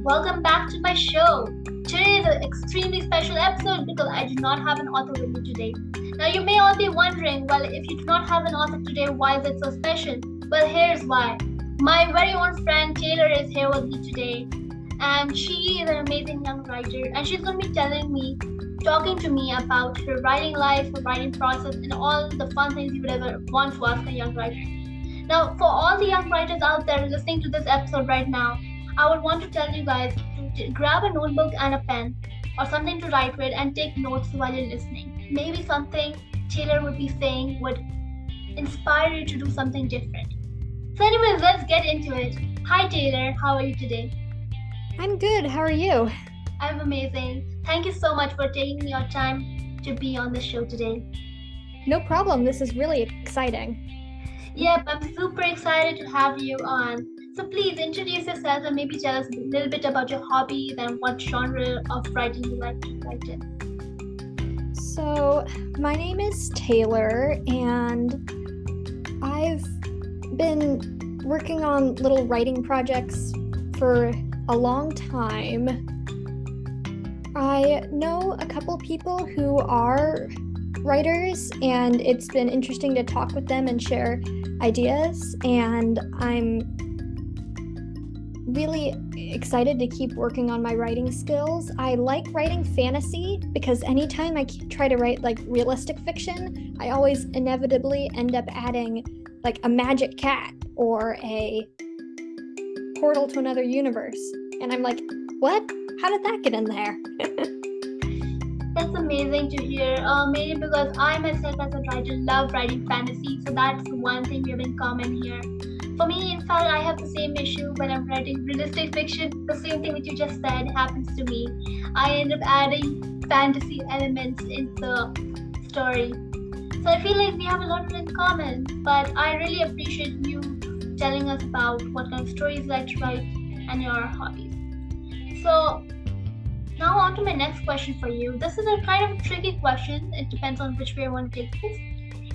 welcome back to my show. Today is an extremely special episode because I do not have an author with me today. Now, you may all be wondering, well, if you do not have an author today, why is it so special? Well, here's why. My very own friend Taylor is here with me today, and she is an amazing young writer, and she's going to be talking to me about her writing life, her writing process, and all the fun things you would ever want to ask a young writer. Now, for all the young writers out there listening to this episode right now, I would want to tell you guys to grab a notebook and a pen or something to write with and take notes while you're listening. Maybe something Taylor would be saying would inspire you to do something different. So anyways, let's get into it. Hi Taylor, how are you today? I'm good. How are you? I'm amazing. Thank you so much for taking your time to be on the show today. No problem. This is really exciting. Yep, I'm super excited to have you on. So please introduce yourself and maybe tell us a little bit about your hobbies and what genre of writing you like to write in. So, my name is Taylor, and I've been working on little writing projects for a long time. I know a couple people who are writers, and it's been interesting to talk with them and share ideas, and I'm really excited to keep working on my writing skills. I like writing fantasy because anytime I try to write like realistic fiction, I always inevitably end up adding like a magic cat or a portal to another universe. And I'm like, what? How did that get in there? That's amazing to hear. Mainly because I myself as a writer love writing fantasy, so that's one thing we have in common here. For me, in fact, I have the same issue when I'm writing realistic fiction. The same thing that you just said happens to me. I end up adding fantasy elements in the story. So I feel like we have a lot in common, but I really appreciate you telling us about what kind of stories you like to write and your hobbies. So now on to my next question for you. This is a kind of tricky question. It depends on which way I want to take this.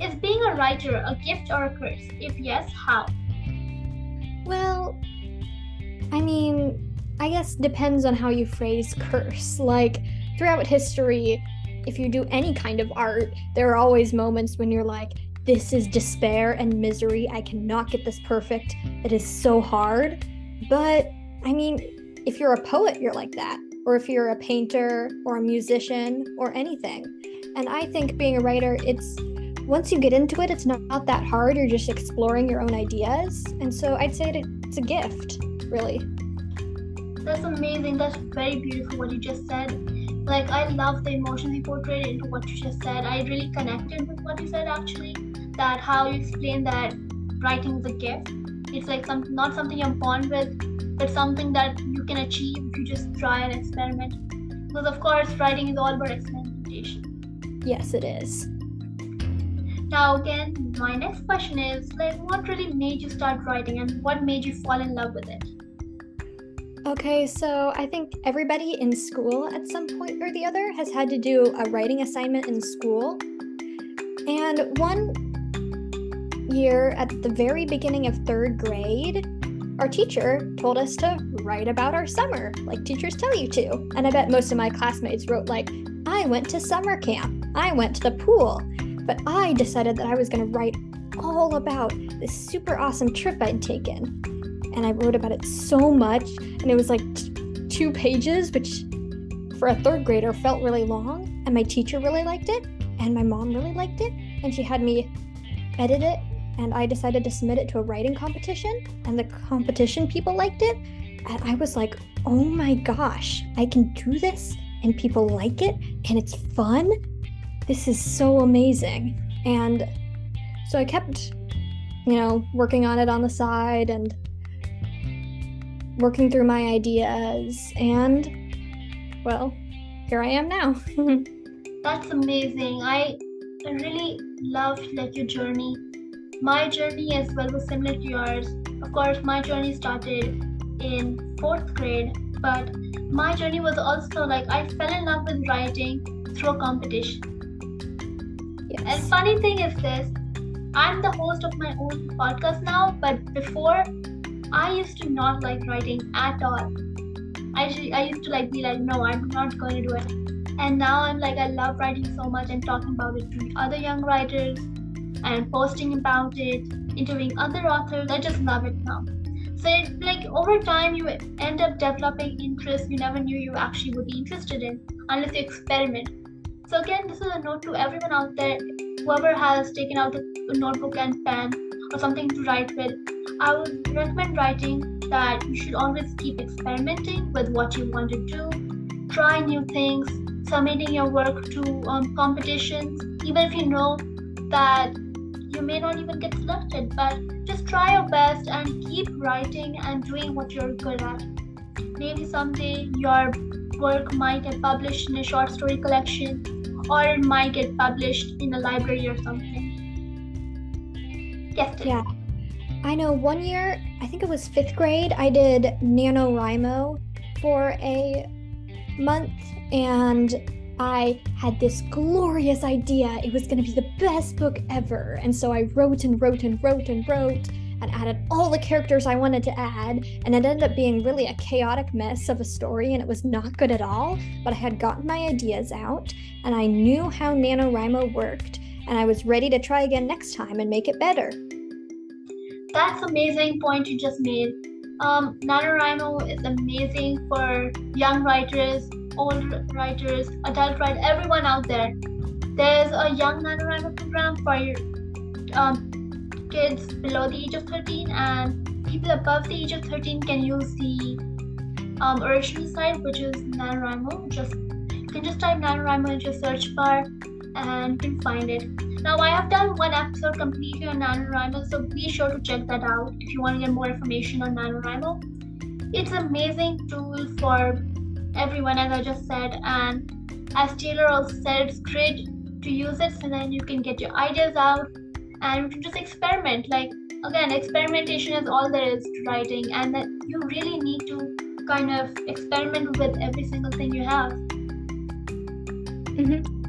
Is being a writer a gift or a curse? If yes, how? Well, I guess depends on how you phrase curse. Like, throughout history, if you do any kind of art, there are always moments when you're like, this is despair and misery. I cannot get this perfect. It is so hard. But, if you're a poet, you're like that. Or if you're a painter or a musician or anything. And I think being a writer, once you get into it, it's not that hard. You're just exploring your own ideas. And so I'd say it's a gift, really. That's amazing. That's very beautiful what you just said. Like, I love the emotions you portrayed into what you just said. I really connected with what you said, actually. That how you explained that writing is a gift. It's like not something you're born with, but something that you can achieve if you just try and experiment. Because, of course, writing is all about experimentation. Yes, it is. Now again, my next question is, what really made you start writing and what made you fall in love with it? Okay, so I think everybody in school at some point or the other has had to do a writing assignment in school. And one year at the very beginning of third grade, our teacher told us to write about our summer, like teachers tell you to. And I bet most of my classmates wrote I went to summer camp, I went to the pool. But I decided that I was going to write all about this super awesome trip I'd taken. And I wrote about it so much, and it was 2 pages, which for a third grader felt really long. And my teacher really liked it, and my mom really liked it, and she had me edit it, and I decided to submit it to a writing competition, and the competition people liked it. And I was like, oh my gosh, I can do this, and people like it, and it's fun. This is so amazing. And so I kept, working on it on the side and working through my ideas. And, well, here I am now. That's amazing. I really loved your journey. My journey as well was similar to yours. Of course, my journey started in 4th grade, but my journey was also I fell in love with writing through a competition. Yes. And funny thing is this, I'm the host of my own podcast now, but before, I used to not like writing at all. I used to like be like, no, I'm not going to do it. And now I'm like, I love writing so much and talking about it to other young writers and posting about it, interviewing other authors. I just love it now. So it's like over time you end up developing interests you never knew you actually would be interested in unless you experiment. So again, this is a note to everyone out there, whoever has taken out a notebook and pen or something to write with. I would recommend writing that you should always keep experimenting with what you want to do, try new things, submitting your work to competitions, even if you know that you may not even get selected, but just try your best and keep writing and doing what you're good at. Maybe someday your work might get published in a short story collection, or it might get published in a library or something. Yes, yeah. I know one year, I think it was 5th grade, I did NaNoWriMo for a month, and I had this glorious idea. It was going to be the best book ever. And so I wrote and added all the characters I wanted to add. And it ended up being really a chaotic mess of a story, and it was not good at all. But I had gotten my ideas out, and I knew how NaNoWriMo worked, and I was ready to try again next time and make it better. That's amazing point you just made. NaNoWriMo is amazing for young writers, old writers, adult writers, everyone out there. There's a young NaNoWriMo program for kids below the age of 13, and people above the age of 13 can use the original site, which is NaNoWriMo. You can just type NaNoWriMo into your search bar and you can find it. Now, I have done one episode completely on NaNoWriMo, so be sure to check that out if you want to get more information on NaNoWriMo. It's an amazing tool for everyone, as I just said, and as Taylor also said, it's great to use it so then you can get your ideas out and you can just experiment. Like, again, experimentation is all there is to writing, and that you really need to kind of experiment with every single thing you have.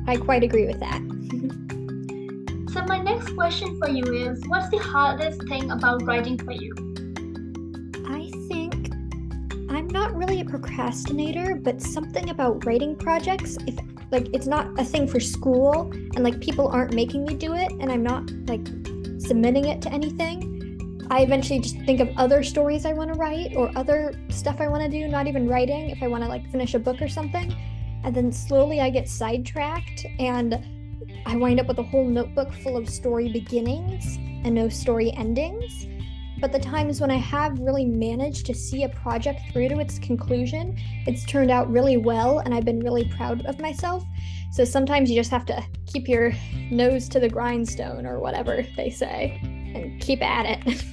I quite agree with that. So my next question for you is, what's the hardest thing about writing for you? I think I'm not really a procrastinator, but something about writing projects, if like it's not a thing for school and like people aren't making me do it and I'm not like submitting it to anything, I eventually just think of other stories I want to write or other stuff I want to do, not even writing, if I want to like finish a book or something. And then slowly I get sidetracked and I wind up with a whole notebook full of story beginnings and no story endings. But the times when I have really managed to see a project through to its conclusion, it's turned out really well and I've been really proud of myself. So sometimes you just have to keep your nose to the grindstone or whatever they say and keep at it.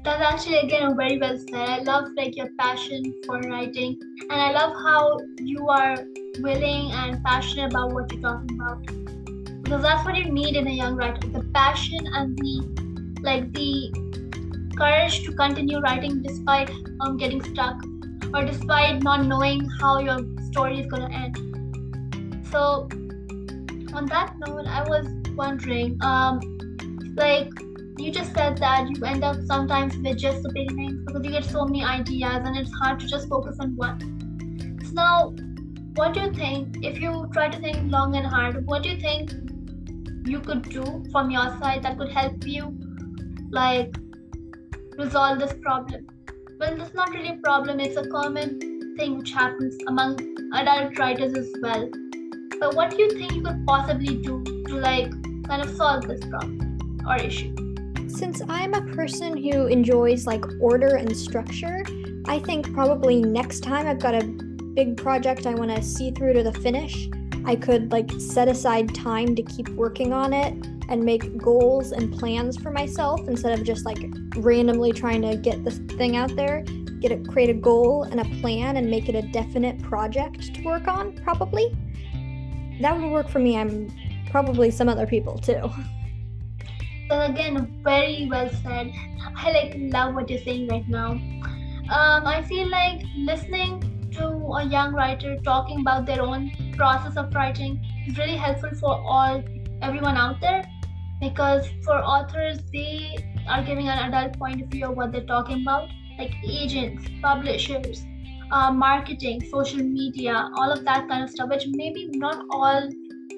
That's actually again very well said. I love like your passion for writing, and I love how you are willing and passionate about what you're talking about. Because that's what you need in a young writer: the passion and the courage to continue writing despite getting stuck or despite not knowing how your story is gonna end. So on that note, I was wondering, you just said that you end up sometimes with just the beginnings because you get so many ideas and it's hard to just focus on one. So now, what do you think, if you try to think long and hard, what do you think you could do from your side that could help you resolve this problem? Well, it's not really a problem, it's a common thing which happens among adult writers as well. But what do you think you could possibly do to kind of solve this problem or issue? Since I'm a person who enjoys order and structure, I think probably next time I've got a big project I want to see through to the finish, I could set aside time to keep working on it and make goals and plans for myself instead of just randomly trying to get this thing out there. Create a goal and a plan and make it a definite project to work on, probably. That would work for me. I'm probably some other people too. So again, very well said. I love what you're saying right now. I feel like listening to a young writer talking about their own process of writing is really helpful for everyone out there, because for authors, they are giving an adult point of view of what they're talking about, like agents, publishers, marketing, social media, all of that kind of stuff, which maybe not all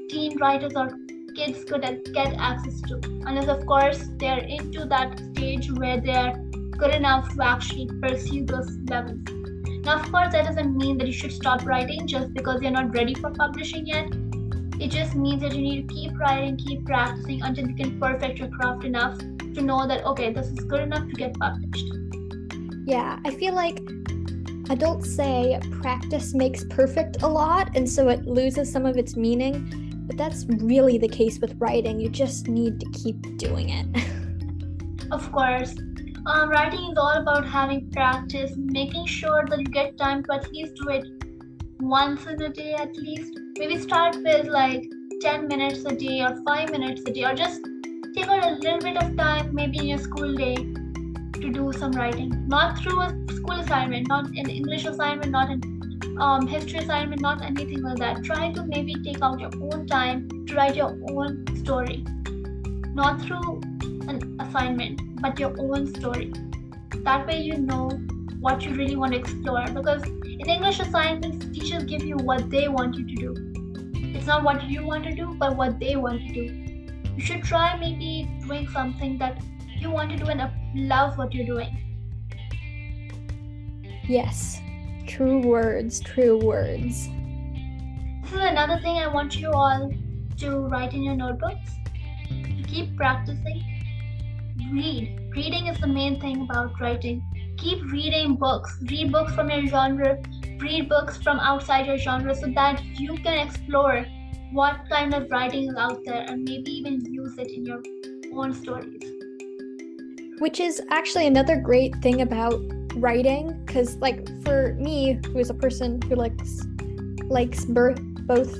teen writers or kids could get access to, unless of course they're into that stage where they're good enough to actually pursue those levels. Now, of course, that doesn't mean that you should stop writing just because you're not ready for publishing yet. It just means that you need to keep writing, keep practicing until you can perfect your craft enough to know that, okay, this is good enough to get published. Yeah, I feel like adults say practice makes perfect a lot, and so it loses some of its meaning. But that's really the case with writing. You just need to keep doing it. Of course. Writing is all about having practice, making sure that you get time to at least do it once in a day at least. Maybe start with like 10 minutes a day or 5 minutes a day, or just take out a little bit of time maybe in your school day to do some writing. Not through a school assignment, not an English assignment, not an history assignment, not anything like that. Try to maybe take out your own time to write your own story. Not through an assignment, but your own story. That way you know what you really want to explore, because in English assignments, teachers give you what they want you to do. It's not what you want to do, but what they want to do. You should try maybe doing something that you want to do and love what you're doing. Yes, true words, true words. This is another thing I want you all to write in your notebooks. To keep practicing. Read. Reading is the main thing about writing. Keep reading books. Read books from your genre. Read books from outside your genre so that you can explore what kind of writing is out there and maybe even use it in your own stories. Which is actually another great thing about writing, because like for me, who is a person who likes both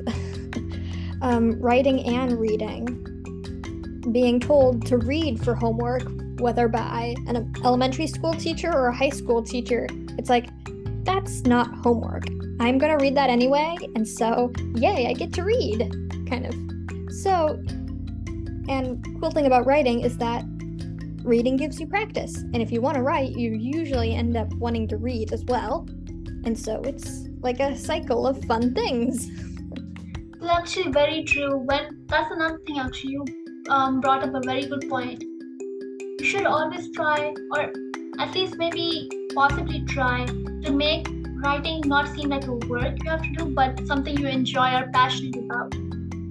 writing and reading, being told to read for homework, whether by an elementary school teacher or a high school teacher, it's like, that's not homework. I'm gonna read that anyway, and so yay, I get to read, kind of. So, and cool thing about writing is that reading gives you practice, and if you want to write, you usually end up wanting to read as well, and so it's like a cycle of fun things. It's actually very true. That's another thing actually, you brought up a very good point. You should always try, or at least maybe possibly try, to make writing not seem like a work you have to do, but something you enjoy or passionate about.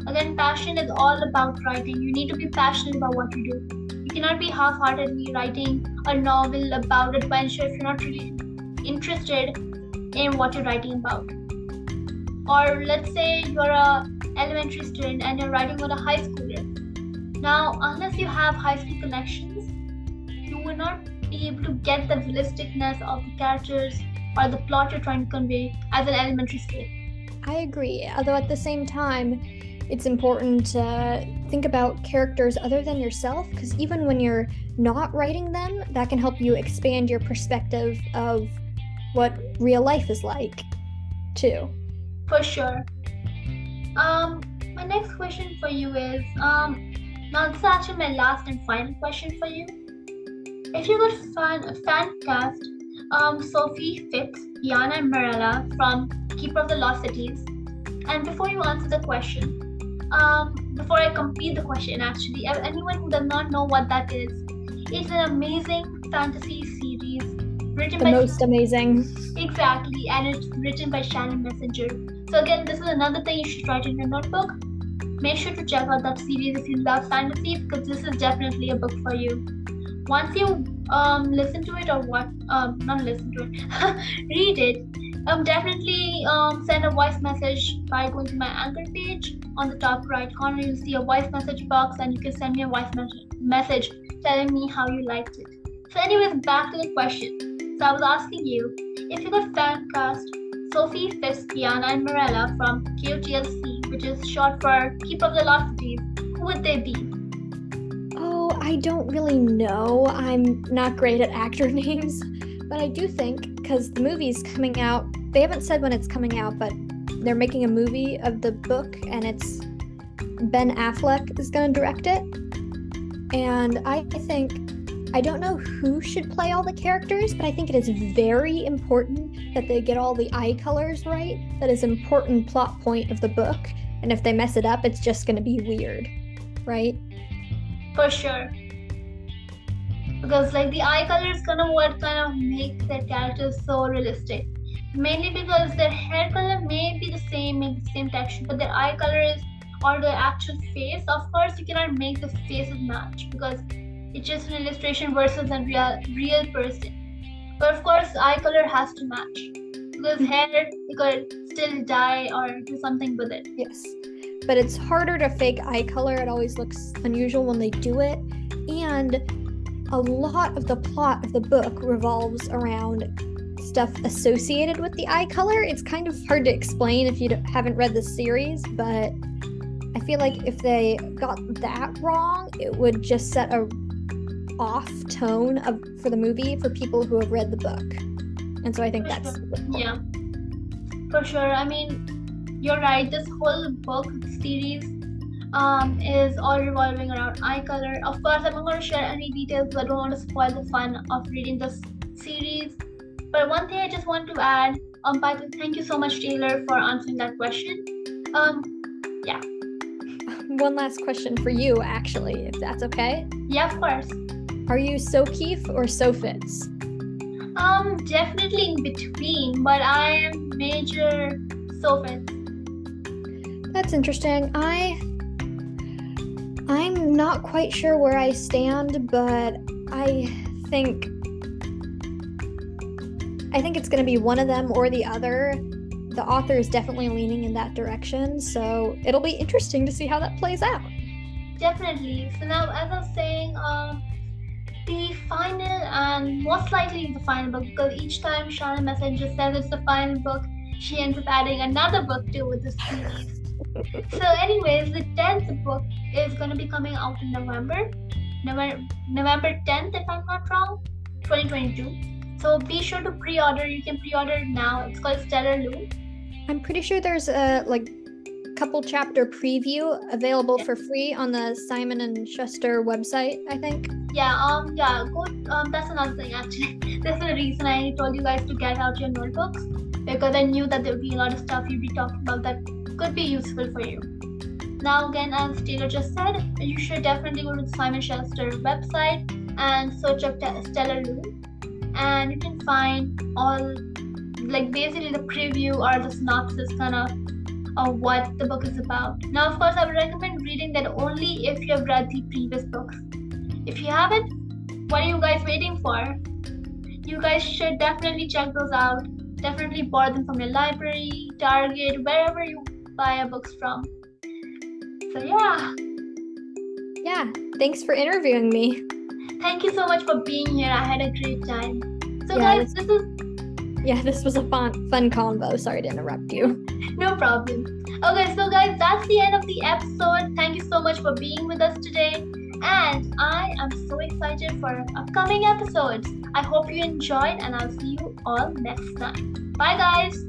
Again, passion is all about writing. You need to be passionate about what you do. You cannot be half-heartedly writing a novel about adventure if you're not really interested in what you're writing about. Or let's say you're an elementary student and you're writing with a high schooler. Now, unless you have high school connections, you will not be able to get the realisticness of the characters or the plot you're trying to convey as an elementary student. I agree, although at the same time, it's important to think about characters other than yourself, because even when you're not writing them, that can help you expand your perspective of what real life is like, too. For sure. My next question for you is, now this is actually my last and final question for you. If you could fan cast Sophie, Fitz, Diana, and Marella from Keeper of the Lost Cities, and before you answer the question, before I complete the question actually, anyone who does not know what that is, it's an amazing fantasy series written by most amazing. Exactly, and it's written by Shannon Messenger. So again, this is another thing you should write in your notebook. Make sure to check out that series if you love fantasy, because this is definitely a book for you. Once you listen to it, or not listen to it, read it, definitely send a voice message by going to my Anchor page. On the top right corner, you'll see a voice message box, and you can send me a voice message telling me how you liked it. So anyways, back to the question. So I was asking you, if you could fan cast Sophie, Fitz, Diana, and Marella from KOTLC, which is short for Keeper of the Lost Cities, who would they be? Oh, I don't really know. I'm not great at actor names, but I do think, because the movie's coming out, they haven't said when it's coming out, but they're making a movie of the book, and it's Ben Affleck is going to direct it. And I think I don't know who should play all the characters, but I think it is very important that they get all the eye colors right. That is an important plot point of the book. And if they mess it up, it's just going to be weird, right? For sure. Because like the eye color is what kind of makes their characters so realistic. Mainly because their hair color may be the same texture, but their eye color is, or their actual face. Of course, you cannot make the faces match because it's just an illustration versus a real person. But of course, eye color has to match because hair you could still dye or do something with it. Yes, but it's harder to fake eye color. It always looks unusual when they do it, and a lot of the plot of the book revolves around stuff associated with the eye color. It's kind of hard to explain if you haven't read the series, but I feel like if they got that wrong, it would just set a off tone for the movie for people who have read the book. And so I think that's yeah, for sure. I mean, you're right. This whole book series is all revolving around eye color. Of course, I'm not going to share any details because I don't want to spoil the fun of reading this series. But one thing I just want to add, by the way, thank you so much, Taylor, for answering that question. Yeah. One last question for you, actually, if that's okay. Yeah, of course. Are you Sokeef or Sofitz? Definitely in between, but I am major Sofitz. That's interesting. I'm not quite sure where I stand, but I think it's going to be one of them or the other. The author is definitely leaning in that direction, so it'll be interesting to see how that plays out. Definitely. So now, as I was saying, the final and most likely the final book, because each time Shannon Messenger says it's the final book, she ends up adding another book to the series. So anyways, the 10th book is going to be coming out in November 10th, if I'm not wrong, 2022. So be sure to pre-order. You can pre-order it now. It's called Stellar Loom. I'm pretty sure there's a couple chapter preview available for free on the Simon & Schuster website, I think. Yeah, go. That's another thing actually. This is the reason I told you guys to get out your notebooks, because I knew that there would be a lot of stuff you'd be talking about that could be useful for you. Now again, as Taylor just said, you should definitely go to the Simon & Schuster website and search up Stellar Loom, and you can find all, basically the preview or the synopsis kind of what the book is about. Now, of course, I would recommend reading that only if you have read the previous books. If you haven't, what are you guys waiting for? You guys should definitely check those out. Definitely borrow them from your library, Target, wherever you buy your books from. So yeah. Yeah, thanks for interviewing me. Thank you so much for being here. I had a great time. So yeah, guys, this was a fun convo. Sorry to interrupt you. No problem. Okay, so guys, that's the end of the episode. Thank you so much for being with us today. And I am so excited for upcoming episodes. I hope you enjoyed, and I'll see you all next time. Bye guys.